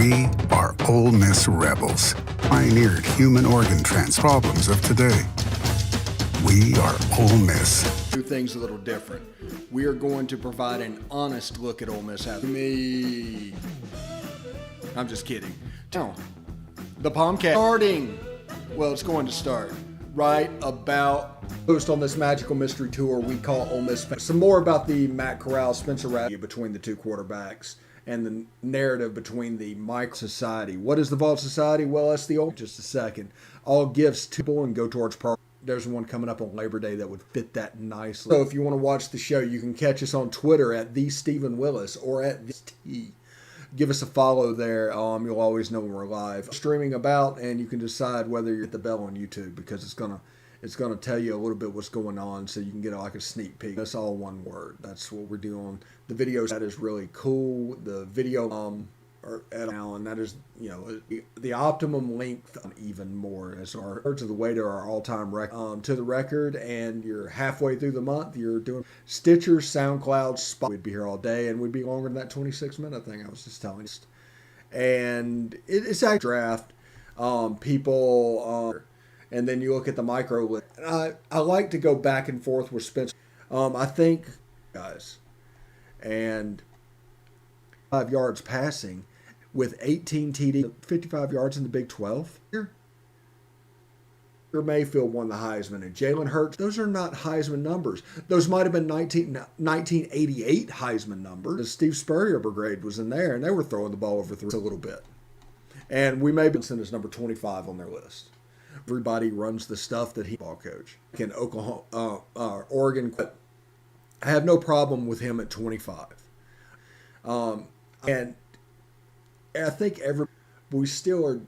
We are Ole Miss rebels, pioneered human organ problems of today. We are Ole Miss. Do things a little different. We are going to provide an honest look at Ole Miss. Me. I'm just kidding. No. The POMcast starting. Well, it's going to start right about post on this magical mystery tour we call Ole Miss. Some more about the Matt Corral, Spencer Rattler between the two quarterbacks and the narrative between the Mike Society. What is the Vault Society? Well, that's the old. Just a second. All gifts to people and go towards program. There's one coming up on Labor Day that would fit that nicely. So if you want to watch the show, you can catch us on Twitter at @TheStephenWillis or at @TheSt. Give us a follow there. You'll always know when we're live streaming about, and you can decide whether you hit the bell on YouTube because it's gonna tell you a little bit what's going on, so you can get like a sneak peek. That's all one word. That's what we're doing. The videos that is really cool. The video are at now, and that is the optimum length even more as our to the way to our all-time record to the record, and you're halfway through the month. You're doing Stitcher, SoundCloud, Spotify. We'd be here all day, and we'd be longer than that 26-minute thing I was just telling you. And it's actually draft people. And then you look at the micro list. And I like to go back and forth with Spencer. I think, guys, and 5 yards passing with 18 TD, 55 yards in the Big 12. Mayfield won the Heisman, and Jalen Hurts. Those are not Heisman numbers. Those might have been 1988 Heisman numbers. The Steve Spurrier brigade was in there, and they were throwing the ball over a little bit. And we may be sent as number 25 on their list. Everybody runs the stuff that he ball coach. In Oklahoma, Oregon, I have no problem with him at 25. And I think we're still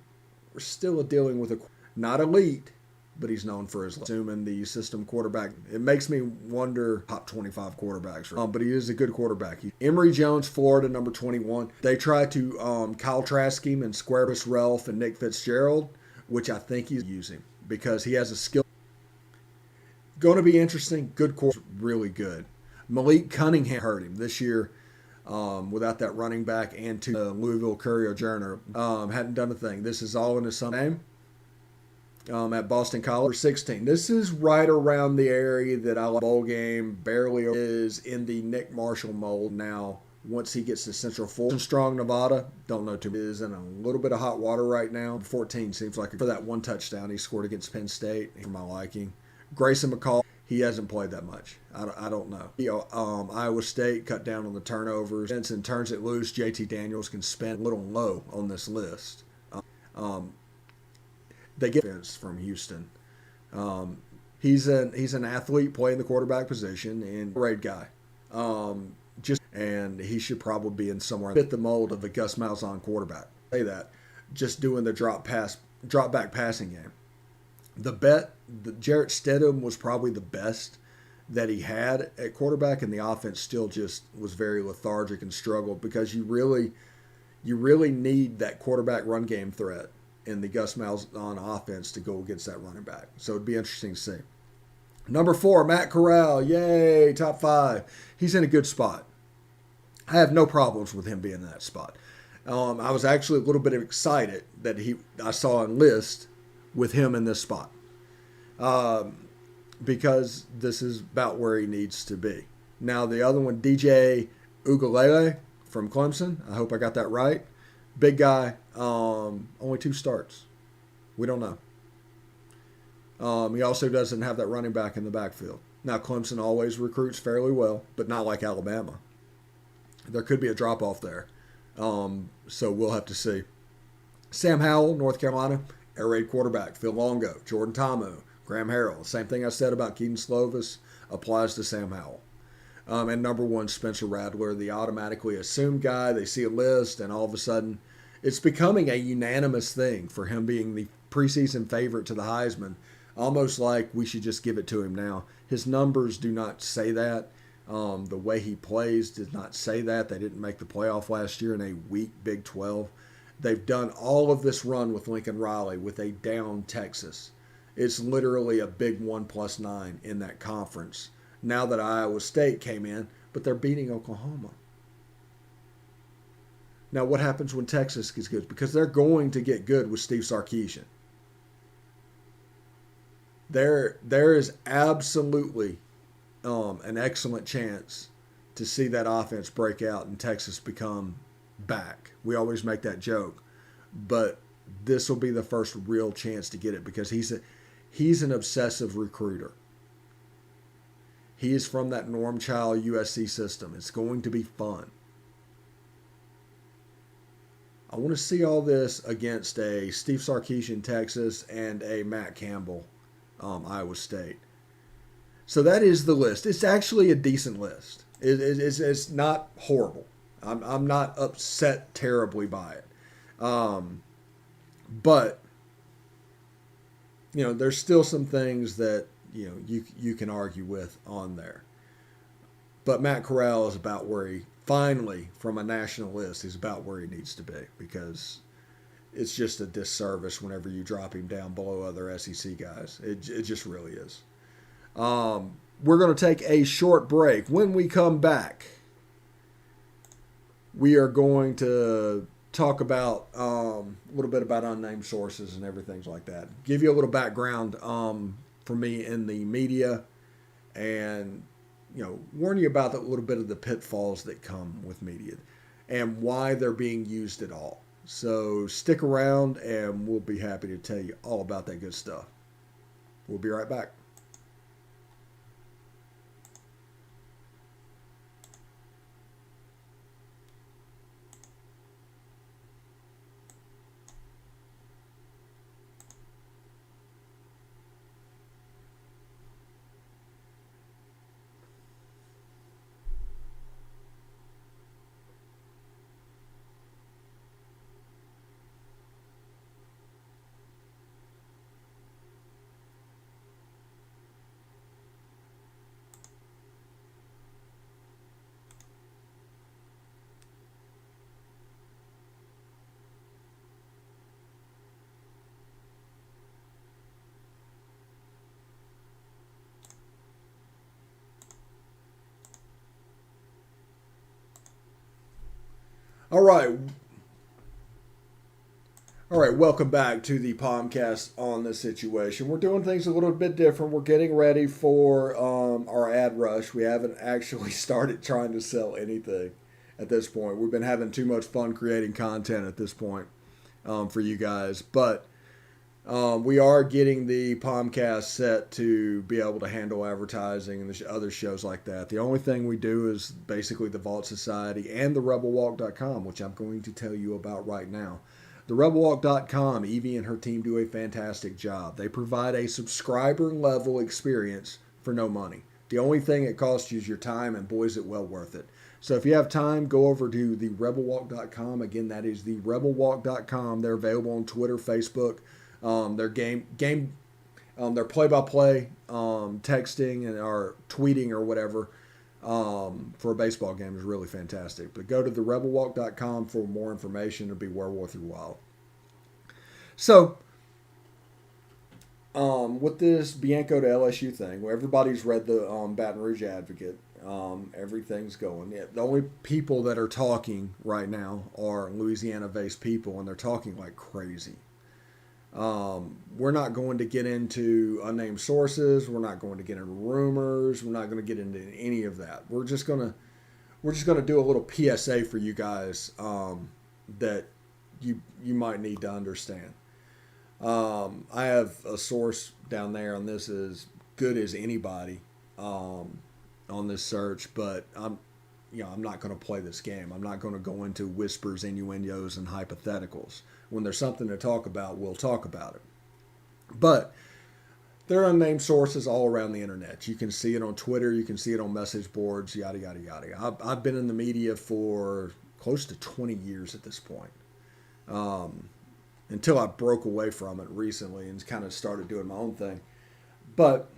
dealing with a not elite, but he's known for his assuming the system quarterback. It makes me wonder top 25 quarterbacks. But he is a good quarterback. Emory Jones, Florida, number 21. They tried to Kyle Trask him and Squarebus Ralph and Nick Fitzgerald, which I think he's using because he has a skill. Going to be interesting. Good course, really good. Malik Cunningham hurt him this year without that running back, and to Louisville Courier Journal hadn't done a thing. This is all in his son's name at Boston College. 16. This is right around the area that I like. Bowl game barely is in the Nick Marshall mold now. Once he gets to Central Florida, strong Nevada, don't know too much. Is in a little bit of hot water right now. 14 seems like for that one touchdown he scored against Penn State, for my liking. Grayson McCall, he hasn't played that much. I don't know. Iowa State cut down on the turnovers. Benson turns it loose. JT Daniels can spin a little low on this list. They get defense from Houston. He's an athlete playing the quarterback position and great guy. And he should probably be in somewhere fit the mold of a Gus Malzahn quarterback. Say that, just doing the drop back passing game. The Jarrett Stidham was probably the best that he had at quarterback, and the offense still just was very lethargic and struggled because you really need that quarterback run game threat in the Gus Malzahn offense to go against that running back. So it'd be interesting to see. Number 4, Matt Corral. Yay, top 5. He's in a good spot. I have no problems with him being in that spot. I was actually a little bit excited that I saw a list with him in this spot because this is about where he needs to be. Now, the other one, DJ Ugalele from Clemson. I hope I got that right. Big guy, only 2 starts. We don't know. He also doesn't have that running back in the backfield. Now, Clemson always recruits fairly well, but not like Alabama. There could be a drop-off there. So we'll have to see. Sam Howell, North Carolina, air raid quarterback. Phil Longo, Jordan Ta'amu, Graham Harrell. Same thing I said about Keaton Slovis applies to Sam Howell. And number 1, Spencer Rattler, the automatically assumed guy. They see a list, and all of a sudden, it's becoming a unanimous thing for him being the preseason favorite to the Heisman. Almost like we should just give it to him now. His numbers do not say that. The way he plays did not say that. They didn't make the playoff last year in a weak Big 12. They've done all of this run with Lincoln Riley with a down Texas. It's literally a big 1+9 in that conference. Now that Iowa State came in, but they're beating Oklahoma. Now, what happens when Texas gets good? Because they're going to get good with Steve Sarkisian. There is absolutely an excellent chance to see that offense break out and Texas become back. We always make that joke, but this will be the first real chance to get it because he's an obsessive recruiter. He is from that Norm Child USC system. It's going to be fun. I want to see all this against a Steve Sarkisian, Texas, and a Matt Campbell, Iowa State. So that is the list. It's actually a decent list. It's not horrible. I'm not upset terribly by it. But, there's still some things that, you can argue with on there. But Matt Corral is about where he, finally, from a national list, he's about where he needs to be because it's just a disservice whenever you drop him down below other SEC guys. It just really is. We're going to take a short break. When we come back, we are going to talk about a little bit about unnamed sources and everything like that. Give you a little background for me in the media and warn you about a little bit of the pitfalls that come with media and why they're being used at all. So stick around and we'll be happy to tell you all about that good stuff. We'll be right back. All right, welcome back to the POMcast on this situation. We're doing things a little bit different. We're getting ready for our ad rush. We haven't actually started trying to sell anything at this point. We've been having too much fun creating content at this point for you guys. But we are getting the POMcast set to be able to handle advertising and the other shows like that. The only thing we do is basically the Vault Society and the rebelwalk.com, which I'm going to tell you about right now. The rebelwalk.com, Evie and her team do a fantastic job. They provide a subscriber level experience for no money. The only thing it costs you is your time, and boy, is it well worth it. So if you have time, go over to the rebelwalk.com. Again, that is the rebelwalk.com. They're available on Twitter, Facebook. Their their play-by-play texting and or tweeting or whatever for a baseball game is really fantastic. But go to the rebelwalk.com for more information. It'll be well worth your while. So, with this Bianco to LSU thing, where everybody's read the Baton Rouge Advocate, everything's going. Yeah, the only people that are talking right now are Louisiana-based people, and they're talking like crazy. We're not going to get into unnamed sources. We're not going to get into rumors. We're not going to get into any of that. We're just gonna do a little PSA for you guys that you might need to understand. I have a source down there, and this is good as anybody on this search, but I'm not going to play this game. I'm not going to go into whispers, innuendos, and hypotheticals. When there's something to talk about, we'll talk about it. But there are unnamed sources all around the internet. You can see it on Twitter. You can see it on message boards, yada, yada, yada. I've been in the media for close to 20 years at this point. Until I broke away from it recently and kind of started doing my own thing. But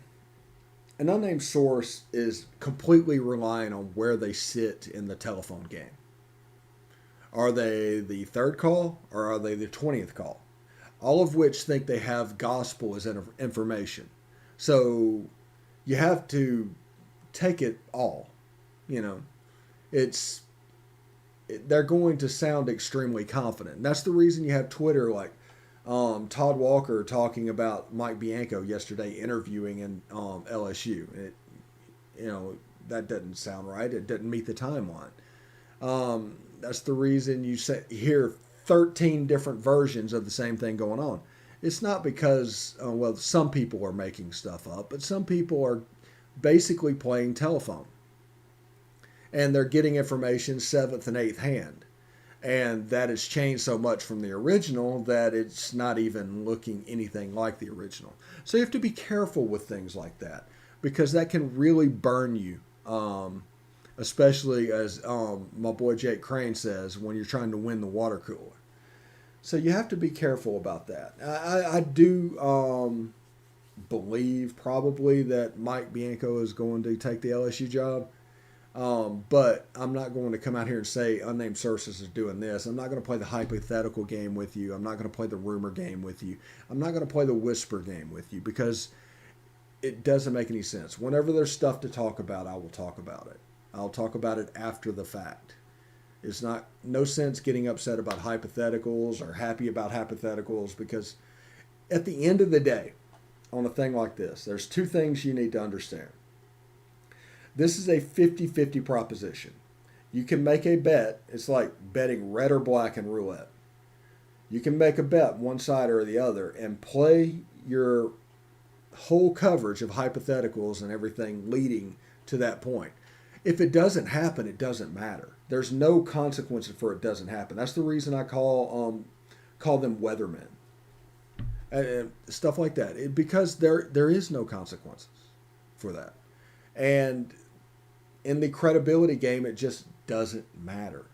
an unnamed source is completely relying on where they sit in the telephone game. Are they the third call or are they the 20th call? All of which think they have gospel as information. So you have to take it all. It's they're going to sound extremely confident. And that's the reason you have Twitter like Todd Walker talking about Mike Bianco yesterday interviewing in LSU. That doesn't sound right. It doesn't meet the timeline. That's the reason you hear 13 different versions of the same thing going on. It's not because, some people are making stuff up, but some people are basically playing telephone. And they're getting information seventh and eighth hand. And that has changed so much from the original that it's not even looking anything like the original. So you have to be careful with things like that because that can really burn you. Especially as my boy Jake Crane says, when you're trying to win the water cooler. So you have to be careful about that. I do believe probably that Mike Bianco is going to take the LSU job. But I'm not going to come out here and say unnamed sources is doing this. I'm not going to play the hypothetical game with you. I'm not going to play the rumor game with you. I'm not going to play the whisper game with you because it doesn't make any sense. Whenever there's stuff to talk about, I will talk about it. I'll talk about it after the fact. It's no sense getting upset about hypotheticals or happy about hypotheticals because at the end of the day, on a thing like this, there's two things you need to understand. This is a 50-50 proposition. You can make a bet. It's like betting red or black in roulette. You can make a bet one side or the other and play your whole coverage of hypotheticals and everything leading to that point. If it doesn't happen, it doesn't matter. There's no consequences for it doesn't happen. That's the reason I call them weathermen. And stuff like that. Because there is no consequences for that. And in the credibility game, it just doesn't matter.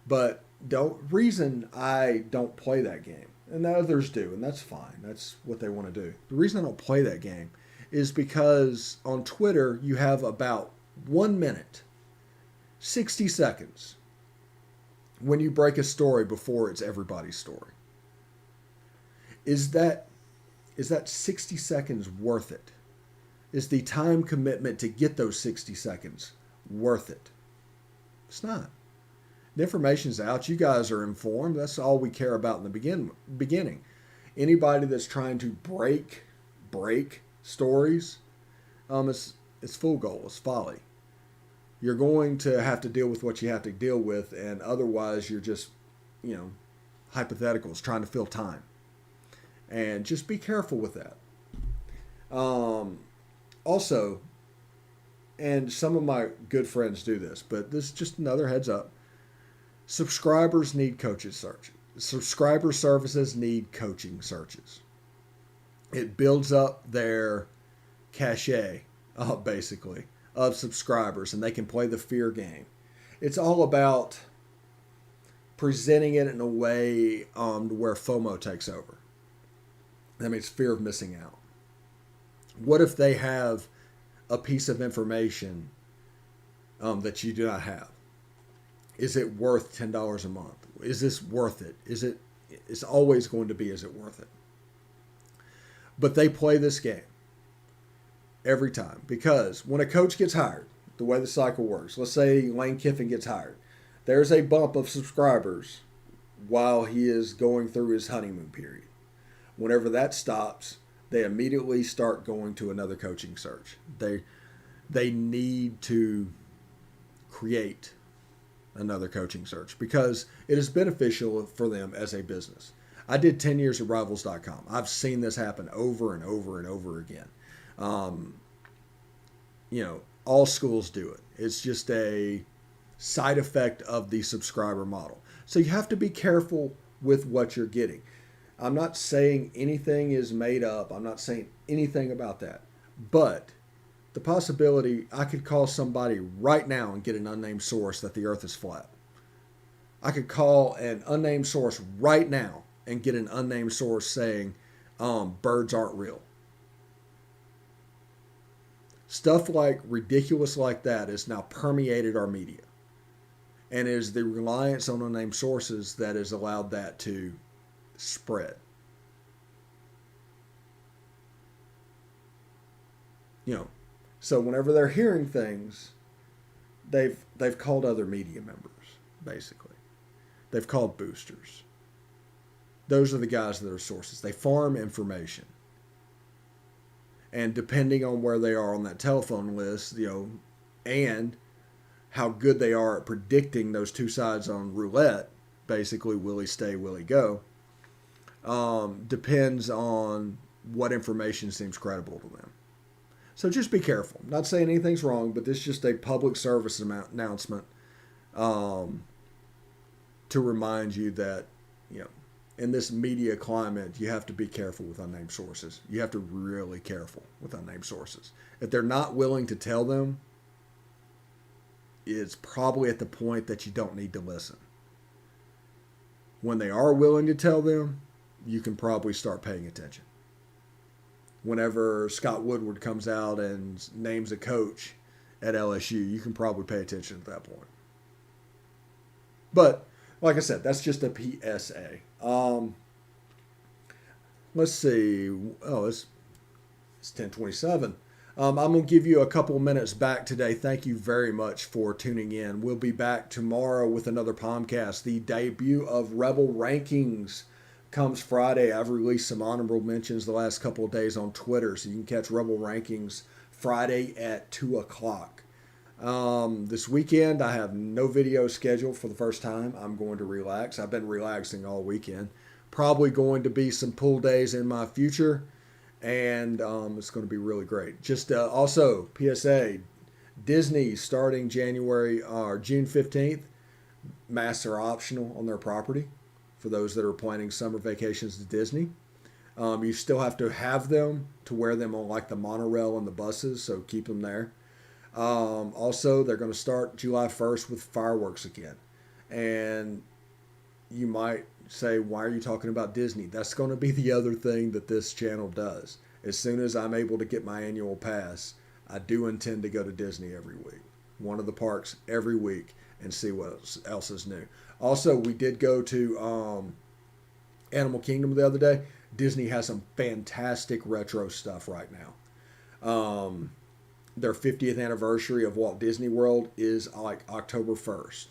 But the reason I don't play that game, and the others do, and that's fine. That's what they want to do. The reason I don't play that game is because on Twitter, you have about 1 minute, 60 seconds, when you break a story before it's everybody's story. Is that 60 seconds worth it? Is the time commitment to get those 60 seconds worth it? It's not. The information's out. You guys are informed. That's all we care about in the beginning. Anybody that's trying to break stories, it's full goal. It's folly. You're going to have to deal with what you have to deal with, and otherwise you're just, hypotheticals, trying to fill time. And just be careful with that. Also, and some of my good friends do this, but this is just another heads up. Subscribers need coaches searches. Subscriber services need coaching searches. It builds up their cachet, basically, of subscribers, and they can play the fear game. It's all about presenting it in a way where FOMO takes over. That means fear of missing out. What if they have a piece of information that you do not have? Is it worth $10 a month? Is this worth it? It's always going to be, is it worth it? But they play this game every time because when a coach gets hired, the way the cycle works, let's say Lane Kiffin gets hired, there's a bump of subscribers while he is going through his honeymoon period. Whenever that stops, they immediately start going to another coaching search. They need to create another coaching search because it is beneficial for them as a business. I did 10 years at Rivals.com. I've seen this happen over and over and over again. All schools do it. It's just a side effect of the subscriber model. So you have to be careful with what you're getting. I'm not saying anything is made up. I'm not saying anything about that. But the possibility I could call somebody right now and get an unnamed source that the earth is flat. I could call an unnamed source right now and get an unnamed source saying birds aren't real. Stuff like ridiculous like that is now permeated our media. And it is the reliance on unnamed sources that has allowed that to spread. So whenever they're hearing things, they've called other media members. basically. They've called boosters. Those are the guys that are sources. They farm information. And depending on where they are on that telephone list, and how good they are at predicting those two sides on roulette, basically, will he stay, will he go, depends on what information seems credible to them. So just be careful. Not saying anything's wrong, but this is just a public service announcement to remind you that, in this media climate, you have to be careful with unnamed sources. You have to be really careful with unnamed sources. If they're not willing to tell them, it's probably at the point that you don't need to listen. When they are willing to tell them, you can probably start paying attention. Whenever Scott Woodward comes out and names a coach at LSU, you can probably pay attention at that point. But, like I said, that's just a PSA. Let's see. Oh, it's 10:27. I'm going to give you a couple minutes back today. Thank you very much for tuning in. We'll be back tomorrow with another POMcast. The debut of Rebel Rankings comes Friday. I've released some honorable mentions the last couple of days on Twitter, so you can catch Rebel Rankings Friday at 2 o'clock. This weekend, I have no video scheduled for the first time. I'm going to relax. I've been relaxing all weekend. Probably going to be some pool days in my future, and it's going to be really great. Just also, PSA, Disney starting June 15th, masks are optional on their property for those that are planning summer vacations to Disney. You still have to have them to wear them on like the monorail and the buses, so keep them there. Also, they're going to start July 1st with fireworks again. And you might say, why are you talking about Disney? That's going to be the other thing that this channel does. As soon as I'm able to get my annual pass, I do intend to go to Disney every week. One of the parks every week and see what else is new. Also, we did go to Animal Kingdom the other day. Disney has some fantastic retro stuff right now. Their 50th anniversary of Walt Disney World is like October 1st.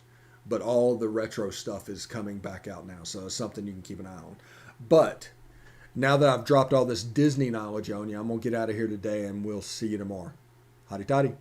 But all the retro stuff is coming back out now. So it's something you can keep an eye on. But now that I've dropped all this Disney knowledge on you, I'm going to get out of here today and we'll see you tomorrow. Hotty toddy.